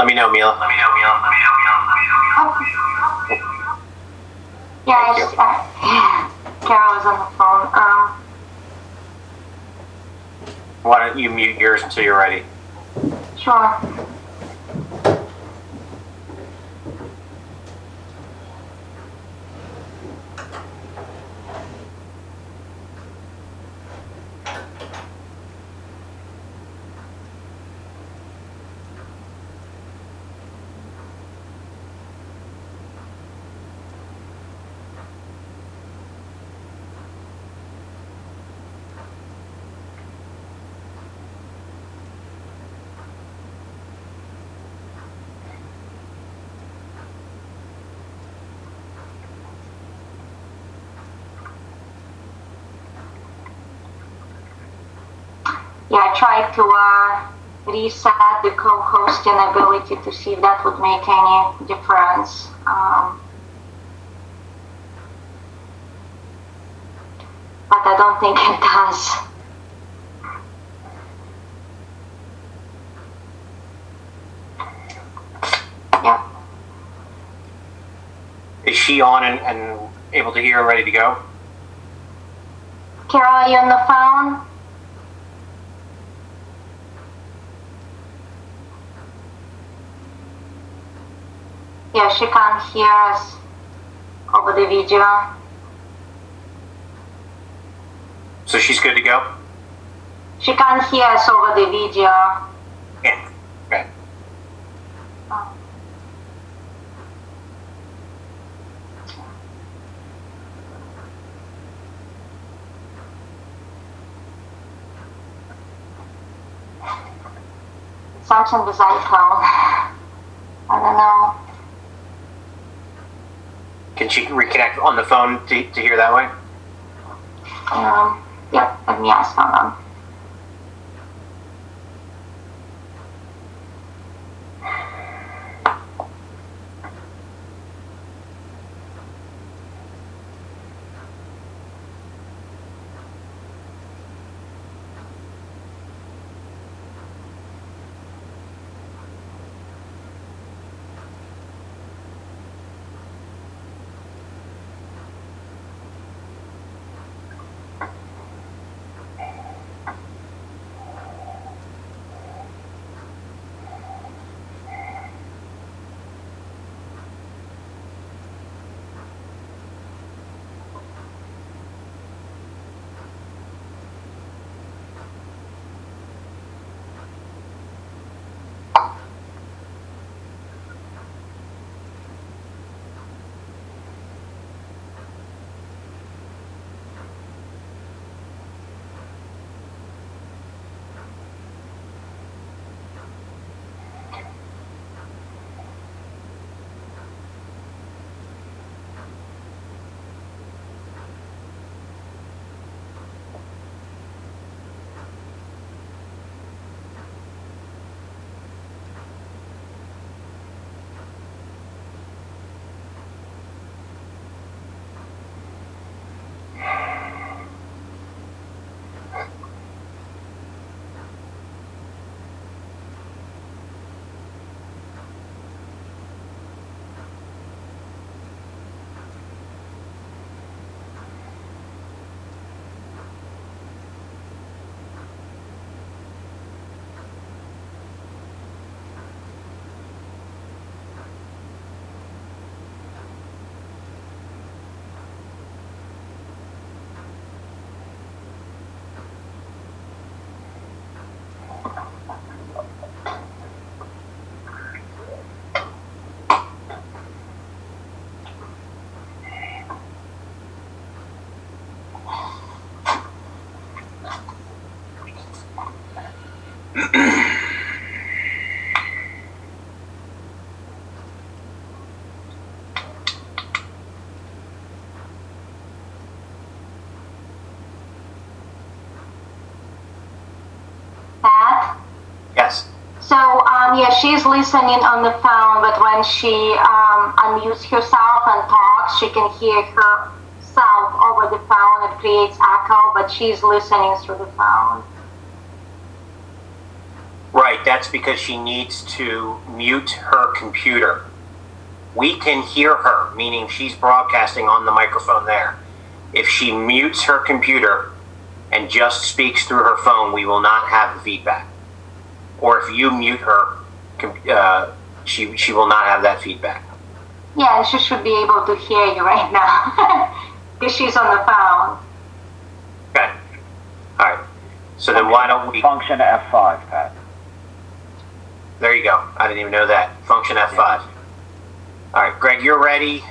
Let me know, Mila. Let me know, Mila. Let me know, Mila. Let me know, Mila. Yeah, Carol is on the phone. Why don't you mute yours until you're ready? Sure. Yeah, I tried to reset the co-hosting ability to see if that would make any difference. But I don't think it does. Yeah. Is she on and able to hear and ready to go? Carol, are you on the phone? Yeah, she can't hear us over the video. So she's good to go? She can't hear us over the video. Yeah. Okay. Oh. Something with iPhone. I don't know. Can she reconnect on the phone to hear that way? Yep, let me ask her. Pat? Yes. So, yeah, she's listening on the phone, but when she unmutes herself and talks, she can hear herself over the phone. It creates echo, but she's listening through the phone. Right, that's because she needs to mute her computer. We can hear her, meaning she's broadcasting on the microphone there. If she mutes her computer and just speaks through her phone, we will not have the feedback. Or if you mute her, she will not have that feedback. Yeah, and she should be able to hear you right now because she's on the phone. Okay. All right. So then why don't we... Function F5, Pat. There you go. I didn't even know that. Function F5. Yeah. All right, Greg, you're ready.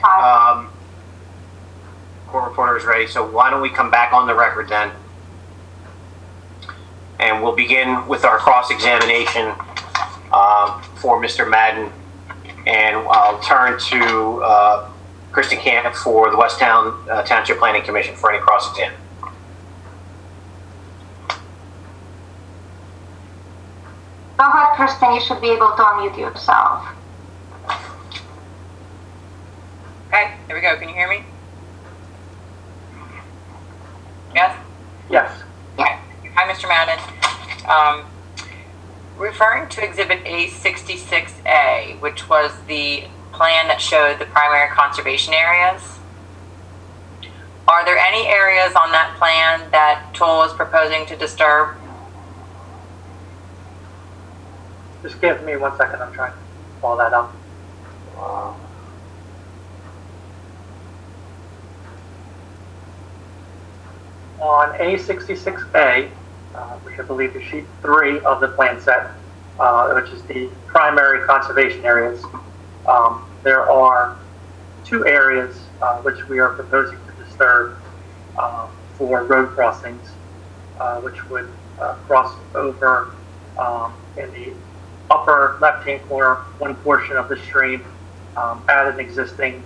Court reporter is ready. So why don't we come back on the record then? And we'll begin with our cross-examination for Mr. Madden. And I'll turn to Kristen Camp for the Westtown Township Planning Commission for any cross-exam. Go ahead, Kristen. You should be able to unmute yourself. Okay, here we go. Can you hear me? Yes? Yes. Okay. Hi, Mr. Madden. Referring to Exhibit A66A, which was the plan that showed the primary conservation areas, are there any areas on that plan that Toll is proposing to disturb? Just give me 1 second. I'm trying to pull that up. On A66A, which I believe is sheet 3 of the plan set, which is the primary conservation areas, there are 2 areas which we are proposing to disturb for road crossings, which would cross over in the upper left-hand corner, one portion of the stream at an existing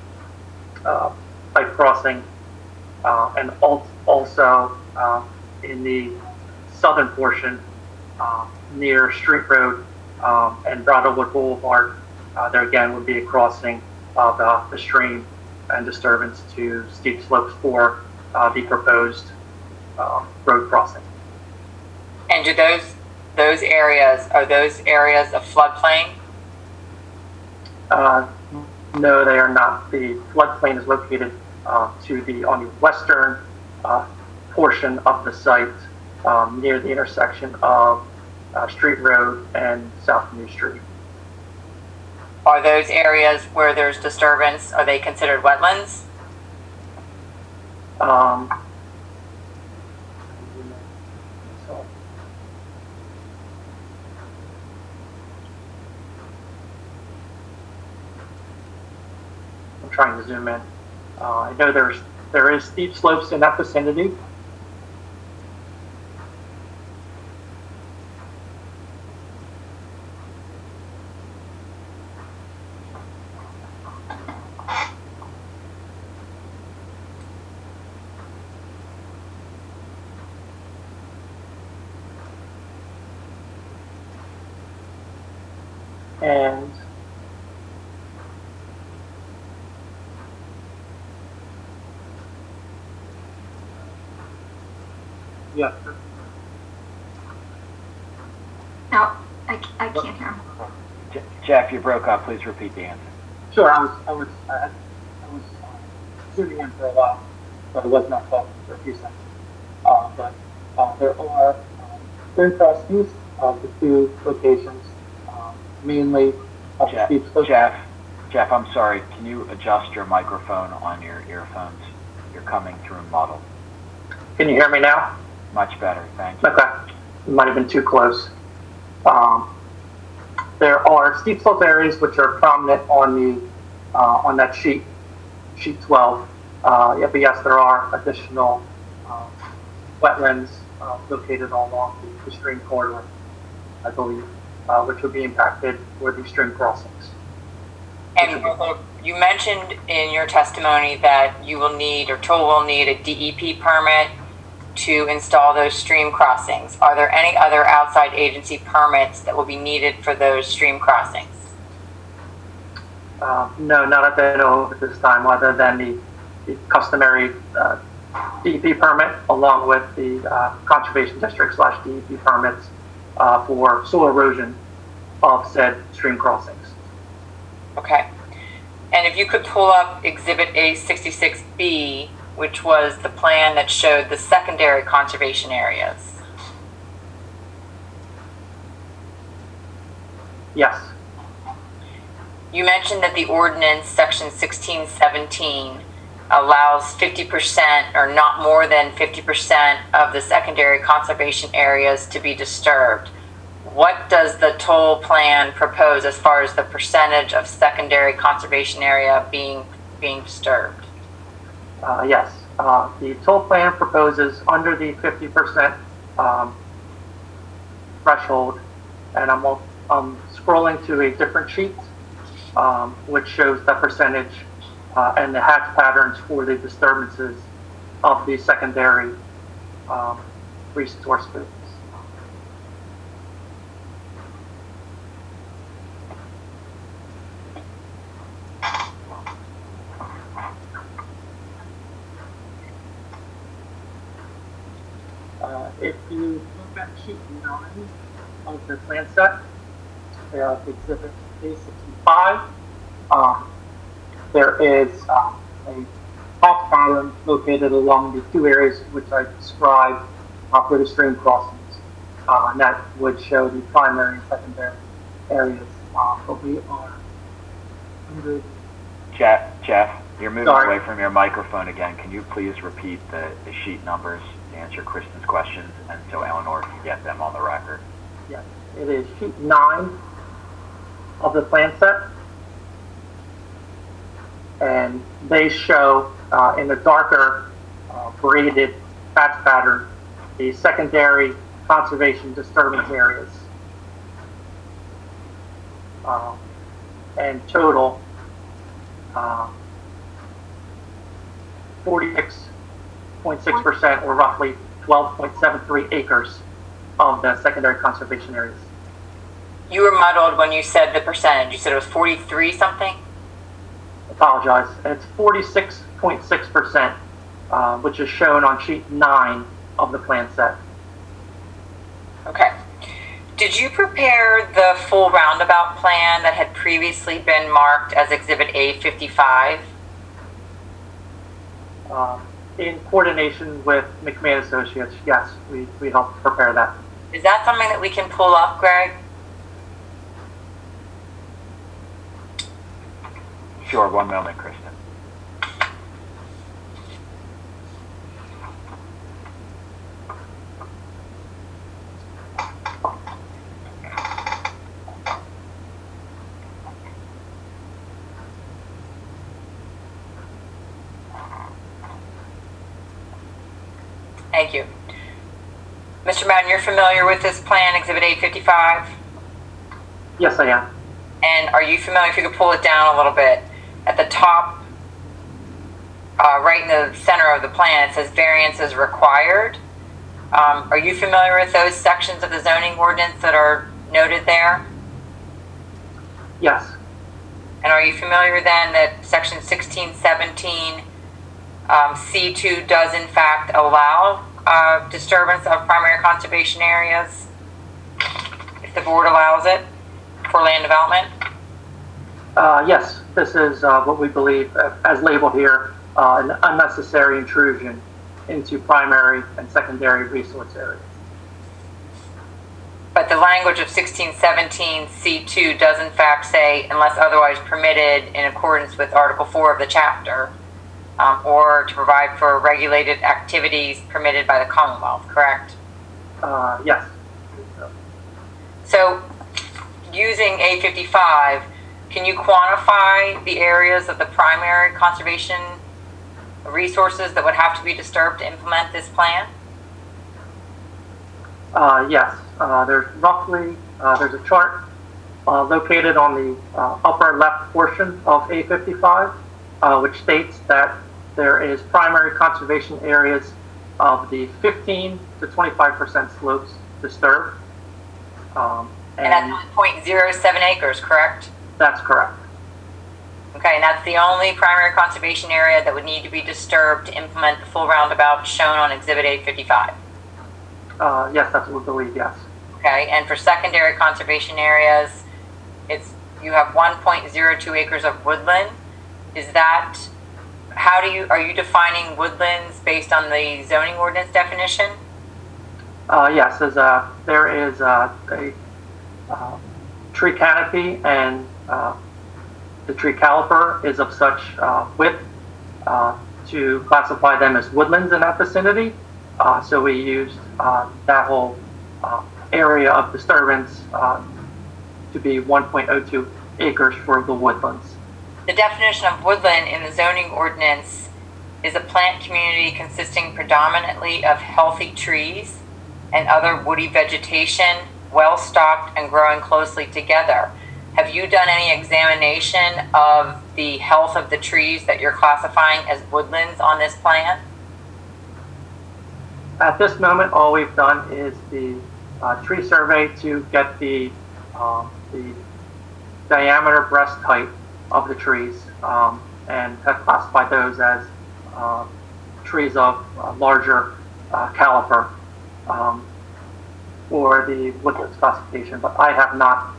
pipe crossing, and also in the southern portion near Street Road and Broadwood Boulevard, there again would be a crossing of the stream and disturbance to steep slopes for the proposed road crossing. And do those areas, are those areas of floodplain? No, they are not. The floodplain is located on the western portion of the site near the intersection of Street Road and South New Street. Are those areas where there's disturbance, are they considered wetlands? I'm trying to zoom in. I know there is steep slopes in that vicinity. And yeah. No, I can't hear him. Jeff, you broke up. Please repeat the answer. Sure, I was zooming in for a while, but I was not talking for a few seconds. But there are road crossings of the 2 locations, mainly of the steep slopes. Jeff, I'm sorry. Can you adjust your microphone on your earphones? You're coming through muddled. Can you hear me now? Much better, thank you. Okay, it might have been too close. There are steep slope areas which are prominent on that sheet 12. But yes, there are additional wetlands located along the stream corridor, I believe, which would be impacted for the stream crossings. And you mentioned in your testimony that you will need, or Toll will need, a DEP permit to install those stream crossings. Are there any other outside agency permits that will be needed for those stream crossings? No, not at the know at this time, other than the customary DEP permit, along with the conservation district /DEP permits for soil erosion of said stream crossings. Okay. And if you could pull up Exhibit A66B, which was the plan that showed the secondary conservation areas. Yes. You mentioned that the ordinance, section 1617, allows 50% or not more than 50% of the secondary conservation areas to be disturbed. What does the toll plan propose as far as the percentage of secondary conservation area being disturbed? Yes. The toll plan proposes under the 50% threshold, and I'm scrolling to a different sheet, which shows the percentage and the hatch patterns for the disturbances of the secondary resource groups. If you look at sheet 9 of the plan set, Exhibit A65, there is a patch pattern located along the two areas which I described for the stream crossings, and that would show the primary and secondary areas. But we are under. Jeff, you're moving Sorry. away from your microphone again. Can you please repeat the sheet numbers to answer Kristen's questions, and so Eleanor can get them on the record? Yes, it is sheet 9 of the plan set, and they show in the darker braided patch pattern the secondary conservation disturbance areas, and total 46.6%, or roughly 12.73 acres of the secondary conservation areas. You were muddled when you said the percentage. You said it was 43 something? Apologize. It's 46.6%, which is shown on sheet 9 of the plan set. Okay. Did you prepare the full roundabout plan that had previously been marked as Exhibit A55? In coordination with McMahon Associates, yes, we helped prepare that. Is that something that we can pull up, Greg? Sure, one moment, Kristen. Thank you. Mr. Madden, you're familiar with this plan, Exhibit A55? Yes, I am. And are you familiar, if you could pull it down a little bit, at the top, right in the center of the plan, it says variances required. Are you familiar with those sections of the zoning ordinance that are noted there? Yes. And are you familiar then that section 1617 C2 does in fact allow disturbance of primary conservation areas if the board allows it for land development? Yes, this is what we believe, as labeled here, an unnecessary intrusion into primary and secondary resource areas. But the language of 1617 C2 does in fact say, unless otherwise permitted in accordance with Article 4 of the chapter, or to provide for regulated activities permitted by the Commonwealth, correct? Yes. So, using A55, can you quantify the areas of the primary conservation resources that would have to be disturbed to implement this plan? Yes. There's roughly, there's a chart located on the upper left portion of A55, which states that there is primary conservation areas of the 15 to 25% slopes disturbed. And that's 0.07 acres, correct? That's correct. Okay, and that's the only primary conservation area that would need to be disturbed to implement the full roundabout shown on Exhibit A55. Yes, that's what we believe, yes. Okay, and for secondary conservation areas, you have 1.02 acres of woodland. Is that, are you defining woodlands based on the zoning ordinance definition? Yes, there is a tree canopy, and the tree caliper is of such width to classify them as woodlands in that vicinity. So we used that whole area of disturbance to be 1.02 acres for the woodlands. The definition of woodland in the zoning ordinance is a plant community consisting predominantly of healthy trees and other woody vegetation, well stocked and growing closely together. Have you done any examination of the health of the trees that you're classifying as woodlands on this plan? At this moment, all we've done is the tree survey to get the diameter breast height of the trees, and have classified those as trees of larger caliper for the woodlands classification. But I have not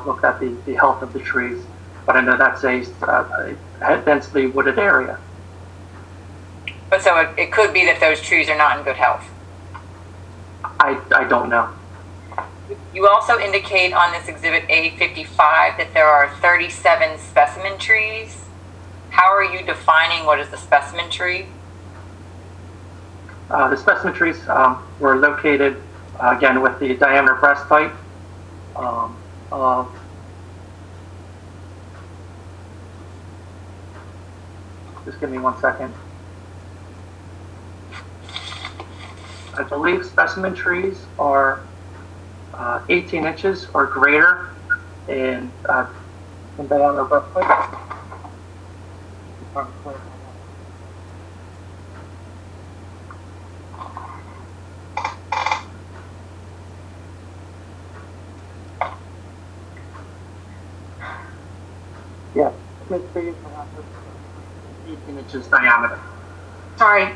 looked at the health of the trees, but I know that's a densely wooded area. But so it could be that those trees are not in good health. I don't know. You also indicate on this exhibit A55 that there are 37 specimen trees. How are you defining what is the specimen tree? The specimen trees were located, again, with the diameter breast height of just give me 1 second. I believe specimen trees are 18 inches or greater in diameter breast height. Yeah, 18 inches diameter. Sorry.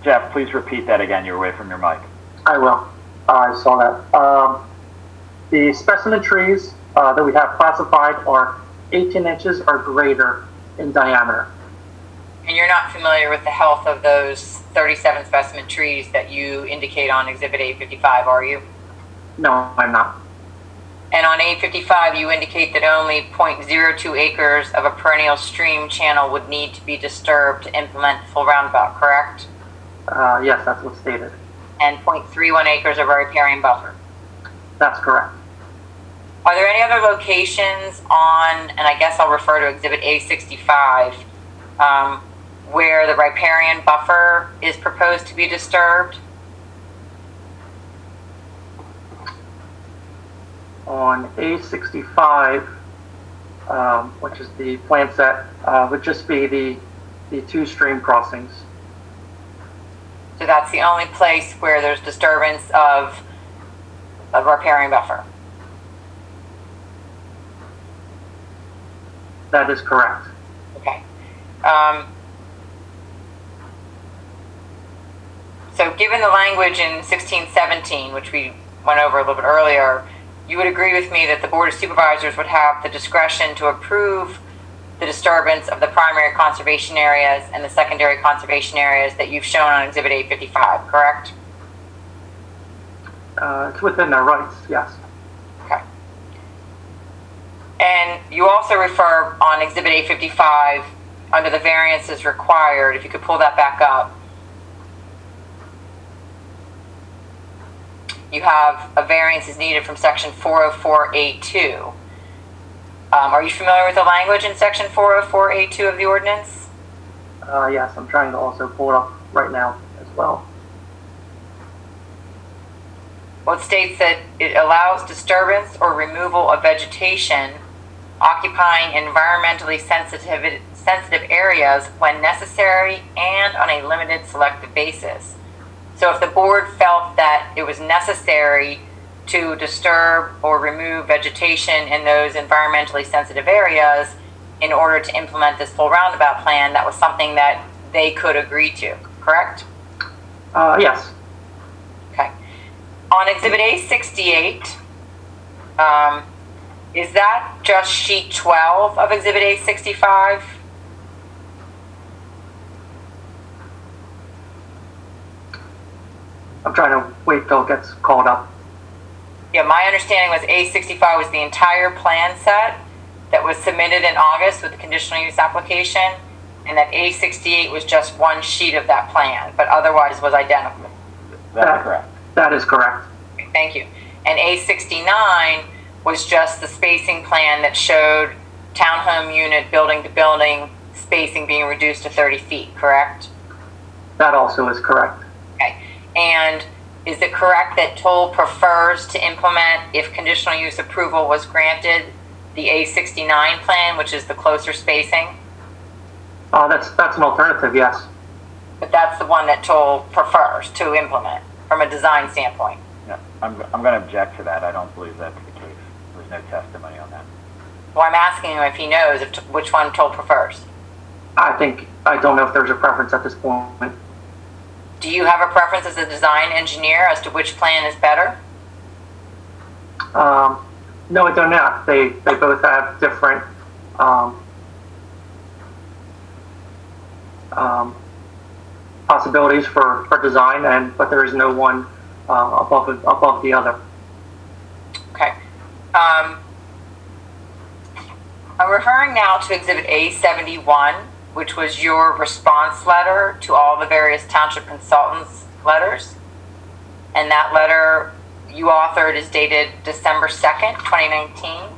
Jeff, please repeat that again. You're away from your mic. I will. I saw that. The specimen trees that we have classified are 18 inches or greater in diameter. And you're not familiar with the health of those 37 specimen trees that you indicate on exhibit A55, are you? No, I'm not. And on A55, you indicate that only 0.02 acres of a perennial stream channel would need to be disturbed to implement full roundabout, correct? Yes, that's what's stated. And 0.31 acres of a riparian buffer. That's correct. Are there any other locations on, and I guess I'll refer to exhibit A65, where the riparian buffer is proposed to be disturbed? On A65, which is the plan set, would just be the two stream crossings. So that's the only place where there's disturbance of a riparian buffer. That is correct. Okay. So given the language in 1617, which we went over a little bit earlier, you would agree with me that the Board of Supervisors would have the discretion to approve the disturbance of the primary conservation areas and the secondary conservation areas that you've shown on Exhibit 855, correct? It's within their rights, yes. Okay. And you also refer on Exhibit 855 under the variances required, if you could pull that back up. You have a variance is needed from section 404A2. Are you familiar with the language in section 404A2 of the ordinance? Yes, I'm trying to also pull it up right now as well. Well, it states that it allows disturbance or removal of vegetation occupying environmentally sensitive areas when necessary and on a limited selective basis. So if the board felt that it was necessary to disturb or remove vegetation in those environmentally sensitive areas in order to implement this full roundabout plan, that was something that they could agree to, correct? Yes. Okay. On Exhibit A68, is that just sheet 12 of Exhibit A65? I'm trying to wait till it gets called up. Yeah, my understanding was A65 was the entire plan set that was submitted in August with the conditional use application, and that A68 was just one sheet of that plan, but otherwise was identical. That's correct. That is correct. Thank you. And A69 was just the spacing plan that showed townhome unit building to building spacing being reduced to 30 feet, correct? That also is correct. Okay. And is it correct that Toll prefers to implement, if conditional use approval was granted, the A69 plan, which is the closer spacing? That's an alternative, yes. But that's the one that Toll prefers to implement from a design standpoint. Yeah, I'm going to object to that. I don't believe that's the case. There's no testimony on that. Well, I'm asking him if he knows which one Toll prefers. I don't know if there's a preference at this point. Do you have a preference as a design engineer as to which plan is better? No, I do not. They both have different possibilities for design, but there is no one above the other. Okay. I'm referring now to Exhibit A71, which was your response letter to all the various township consultants' letters. And that letter you authored is dated December 2nd, 2019.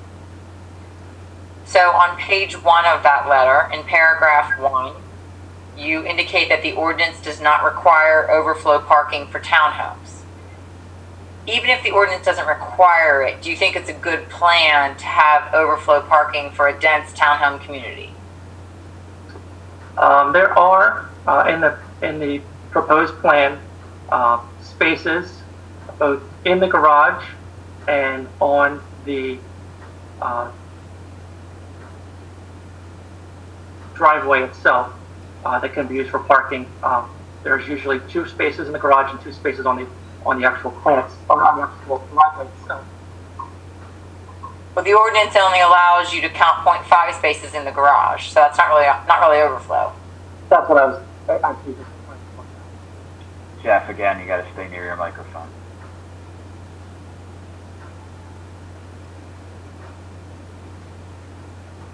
So on page 1 of that letter, in paragraph 1, you indicate that the ordinance does not require overflow parking for townhomes. Even if the ordinance doesn't require it, do you think it's a good plan to have overflow parking for a dense townhome community? There are in the proposed plan spaces both in the garage and on the driveway itself that can be used for parking. There's usually 2 spaces in the garage and 2 spaces on the actual plants or on the actual driveway itself. Well, the ordinance only allows you to count 0.5 spaces in the garage, so that's not really overflow. That's what I was actually just pointing out. Jeff, again, you got to stay near your microphone.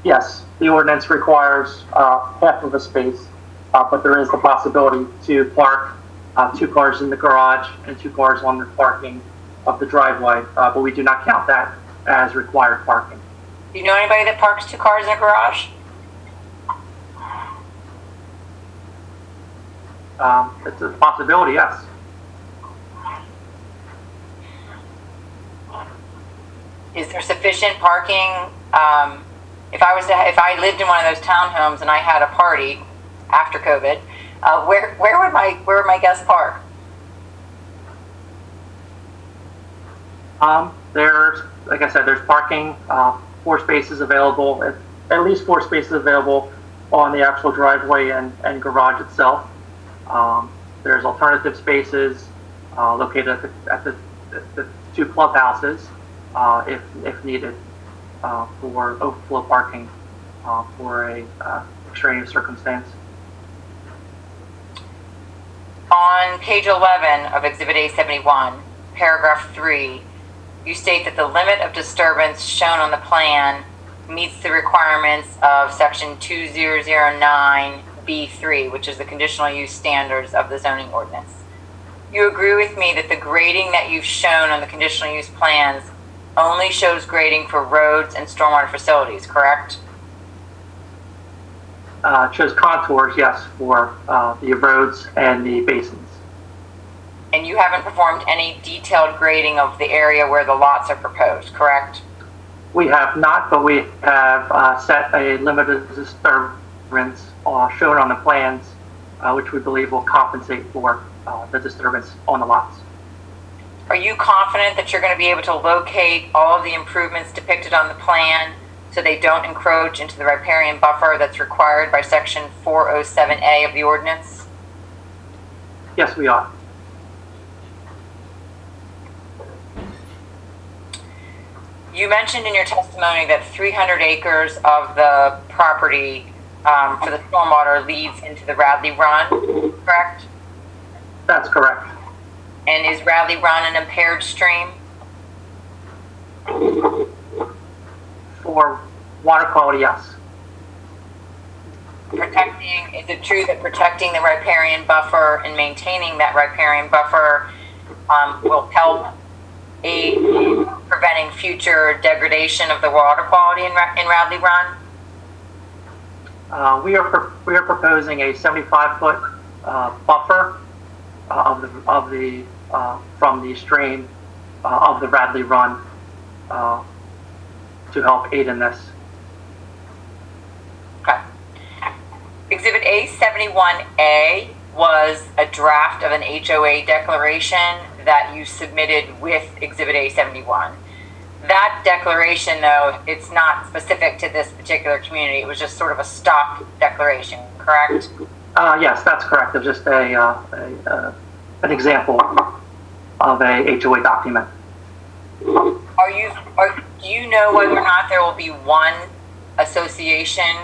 Yes, the ordinance requires half of a space, but there is the possibility to park 2 cars in the garage and 2 cars on the parking of the driveway, but we do not count that as required parking. Do you know anybody that parks 2 cars in a garage? It's a possibility, yes. Is there sufficient parking? If I lived in one of those townhomes and I had a party after COVID, where would my guests park? There's, like I said, there's parking, 4 spaces available, at least 4 spaces available on the actual driveway and garage itself. There's alternative spaces located at the 2 clubhouses if needed for overflow parking for a extraneous circumstance. On page 11 of Exhibit A71, paragraph 3, you state that the limit of disturbance shown on the plan meets the requirements of section 2009B3, which is the conditional use standards of the zoning ordinance. You agree with me that the grading that you've shown on the conditional use plans only shows grading for roads and stormwater facilities, correct? Shows contours, yes, for the roads and the basins. And you haven't performed any detailed grading of the area where the lots are proposed, correct? We have not, but we have set a limited disturbance shown on the plans, which we believe will compensate for the disturbance on the lots. Are you confident that you're going to be able to locate all of the improvements depicted on the plan so they don't encroach into the riparian buffer that's required by section 407A of the ordinance? Yes, we are. You mentioned in your testimony that 300 acres of the property for the stormwater leads into the Radley Run, correct? That's correct. And is Radley Run an impaired stream? For water quality, yes. Is it true that protecting the riparian buffer and maintaining that riparian buffer will help aid in preventing future degradation of the water quality in Radley Run? We are proposing a 75-foot buffer from the stream of the Radley Run to help aid in this. Okay. Exhibit A71A was a draft of an HOA declaration that you submitted with Exhibit A71. That declaration, though, it's not specific to this particular community. It was just sort of a stock declaration, correct? Yes, that's correct. It's just an example of a HOA document. Do you know whether or not there will be one association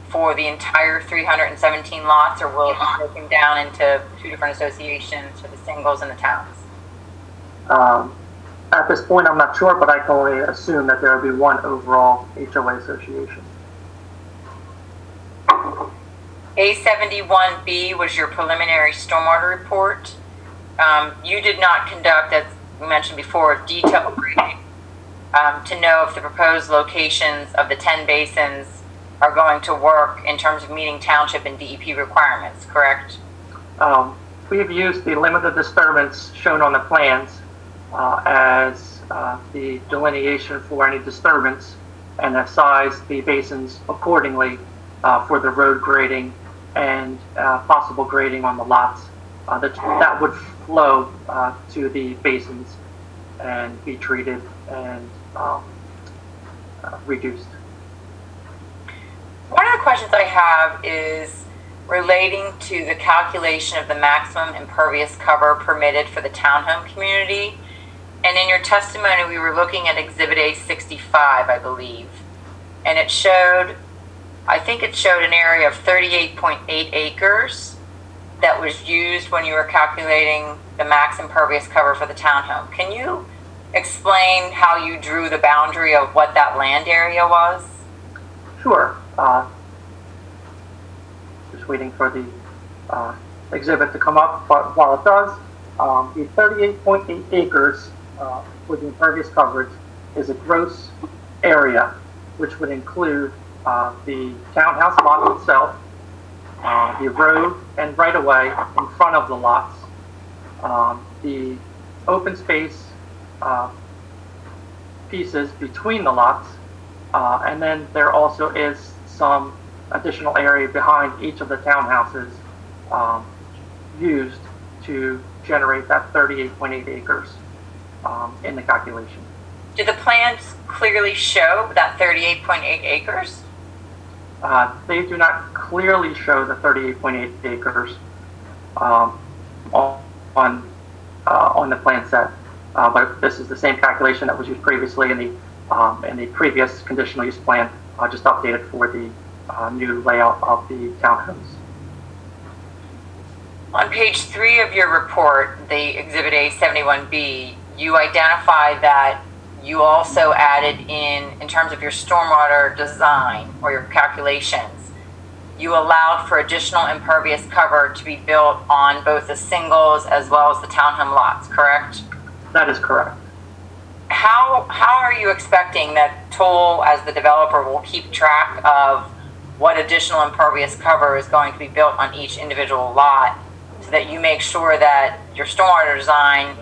for the entire 317 lots, or will it be broken down into two different associations for the singles and the towns? At this point, I'm not sure, but I can only assume that there will be one overall HOA association. A71B was your preliminary stormwater report. You did not conduct, as we mentioned before, detailed grading to know if the proposed locations of the 10 basins are going to work in terms of meeting township and DEP requirements, correct? We have used the limited disturbance shown on the plans as the delineation for any disturbance, and have sized the basins accordingly for the road grading and possible grading on the lots that would flow to the basins and be treated and reduced. One of the questions I have is relating to the calculation of the maximum impervious cover permitted for the townhome community. And in your testimony, we were looking at Exhibit A65, I believe, and it showed, I think it showed an area of 38.8 acres that was used when you were calculating the max impervious cover for the townhome. Can you explain how you drew the boundary of what that land area was? Sure. Just waiting for the exhibit to come up, but while it does, the 38.8 acres for the impervious coverage is a gross area, which would include the townhouse lot itself, the road and right-of-way in front of the lots, the open space pieces between the lots, and then there also is some additional area behind each of the townhouses used to generate that 38.8 acres in the calculation. Do the plans clearly show that 38.8 acres? They do not clearly show the 38.8 acres on the plan set, but this is the same calculation that was used previously in the previous conditional use plan, just updated for the new layout of the townhomes. On page 3 of your report, the Exhibit A71B, you identify that you also added in terms of your stormwater design or your calculations, you allowed for additional impervious cover to be built on both the singles as well as the townhome lots, correct? That is correct. How are you expecting that Toll, as the developer, will keep track of what additional impervious cover is going to be built on each individual lot, so that you make sure that your stormwater design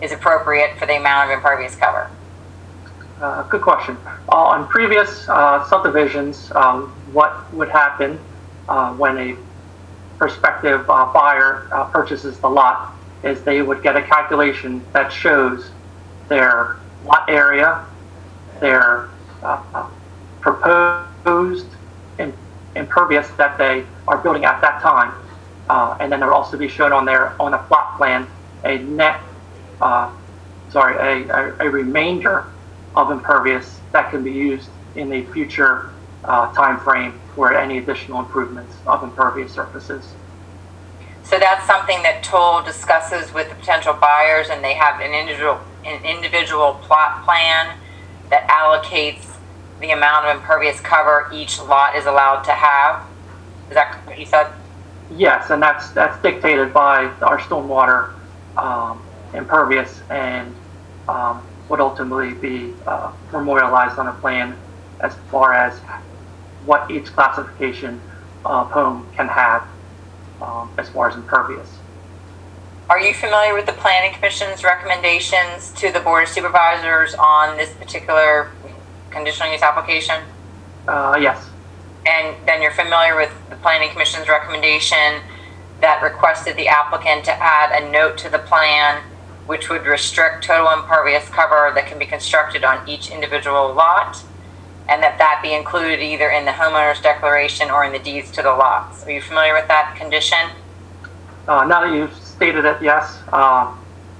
is appropriate for the amount of impervious cover? Good question. On previous subdivisions, what would happen when a prospective buyer purchases the lot is they would get a calculation that shows their lot area, their proposed impervious that they are building at that time, and then there will also be shown on a plot plan a remainder of impervious that can be used in a future time frame for any additional improvements of impervious surfaces. So that's something that Toll discusses with the potential buyers, and they have an individual plot plan that allocates the amount of impervious cover each lot is allowed to have. Is that what you said? Yes, and that's dictated by our stormwater impervious, and would ultimately be memorialized on a plan as far as what each classification of home can have as far as impervious. Are you familiar with the Planning Commission's recommendations to the Board of Supervisors on this particular conditional use application? Yes. And then you're familiar with the Planning Commission's recommendation that requested the applicant to add a note to the plan which would restrict total impervious cover that can be constructed on each individual lot, and that be included either in the homeowner's declaration or in the deeds to the lots. Are you familiar with that condition? Now that you've stated it, yes, but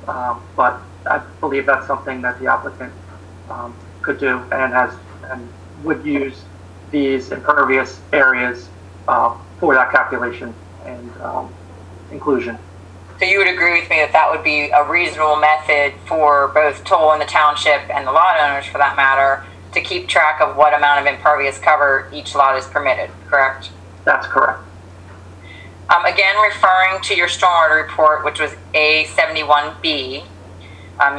I believe that's something that the applicant could do and would use these impervious areas for that calculation and inclusion. So you would agree with me that that would be a reasonable method for both Toll and the township and the lot owners, for that matter, to keep track of what amount of impervious cover each lot is permitted, correct? That's correct. Again, referring to your stormwater report, which was A71B,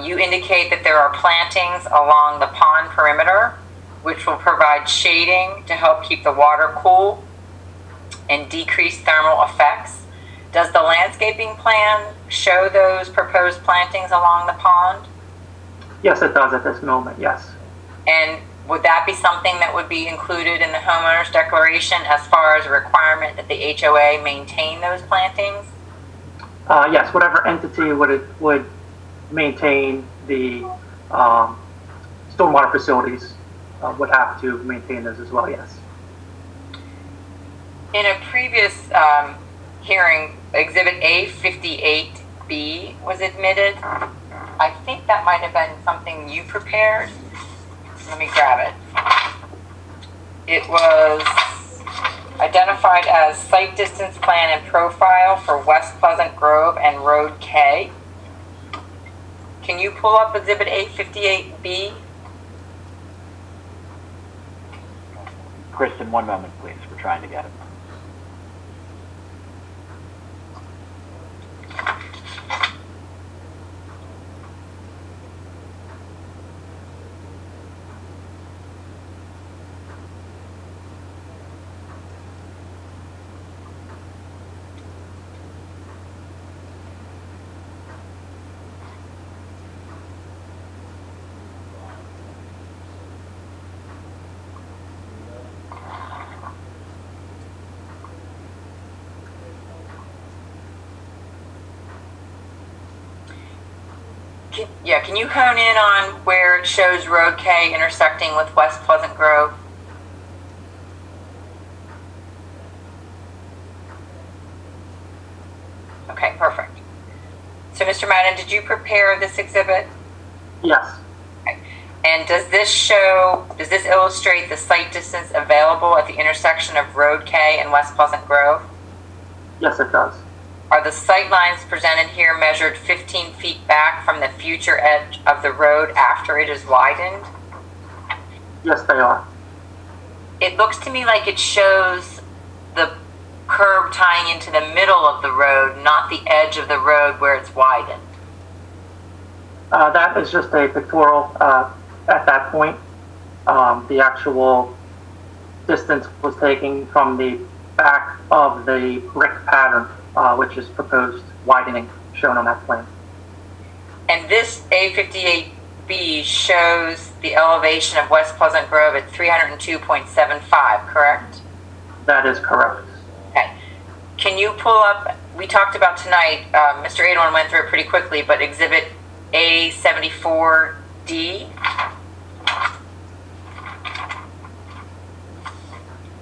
you indicate that there are plantings along the pond perimeter, which will provide shading to help keep the water cool and decrease thermal effects. Does the landscaping plan show those proposed plantings along the pond? Yes, it does at this moment, yes. And would that be something that would be included in the homeowner's declaration as far as a requirement that the HOA maintain those plantings? Yes, whatever entity would maintain the stormwater facilities would have to maintain those as well, yes. In a previous hearing, Exhibit A58B was admitted. I think that might have been something you prepared. Let me grab it. It was identified as site distance plan and profile for West Pleasant Grove and Road K. Can you pull up Exhibit A58B? Kristen, one moment, please. We're trying to get it. Can you hone in on where it shows Road K intersecting with West Pleasant Grove? Okay, perfect. So, Mr. Madden, did you prepare this exhibit? Yes. Okay. And does this illustrate the site distance available at the intersection of Road K and West Pleasant Grove? Yes, it does. Are the sight lines presented here measured 15 feet back from the future edge of the road after it is widened? Yes, they are. It looks to me like it shows the curb tying into the middle of the road, not the edge of the road where it's widened. That is just a pictorial at that point. The actual distance was taken from the back of the brick pattern, which is proposed widening shown on that plan. And this A58B shows the elevation of West Pleasant Grove at 302.75, correct? That is correct. Okay. Can you pull up, we talked about tonight, Mr. Adon went through it pretty quickly, but Exhibit A74D,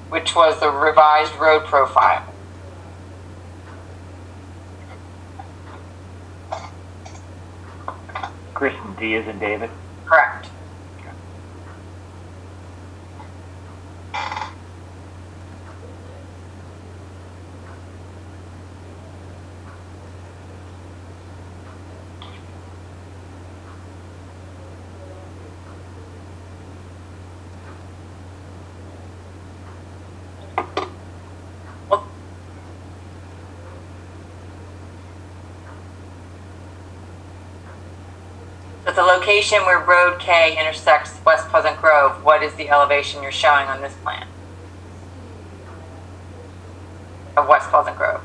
which was the revised road profile. Kristen, D as in David? Correct. the location where Road K intersects West Pleasant Grove, what is the elevation you're showing on this plan? Of West Pleasant Grove?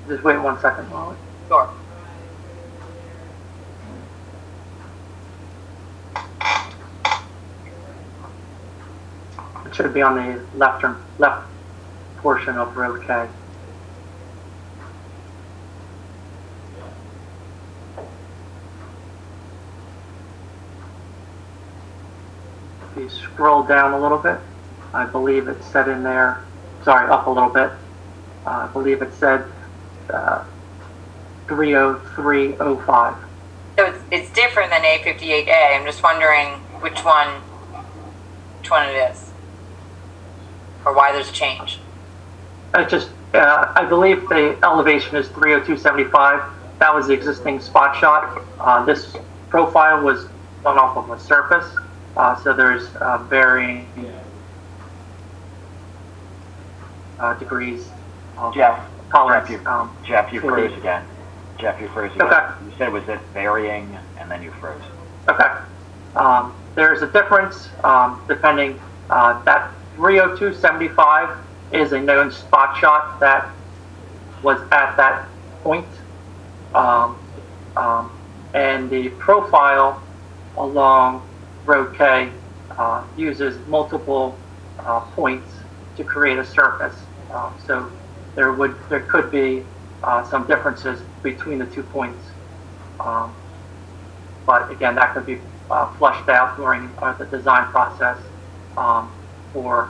Just wait 1 second, Molly. Sure. It should be on the left portion of Road K. If you scroll down a little bit, I believe it said in there, sorry, up a little bit, I believe it said 30305. So it's different than A58A. I'm just wondering which one it is, or why there's a change. I believe the elevation is 30275. That was the existing spot shot. This profile was done off of a surface, so there's varying degrees of tolerance. Jeff, you froze again. Jeff, you froze again. Okay. You said, was it varying, and then you froze. Okay. There's a difference depending. That 30275 is a known spot shot that was at that point. And the profile along Road K uses multiple points to create a surface. So there could be some differences between the 2 points. But again, that could be flushed out during the design process for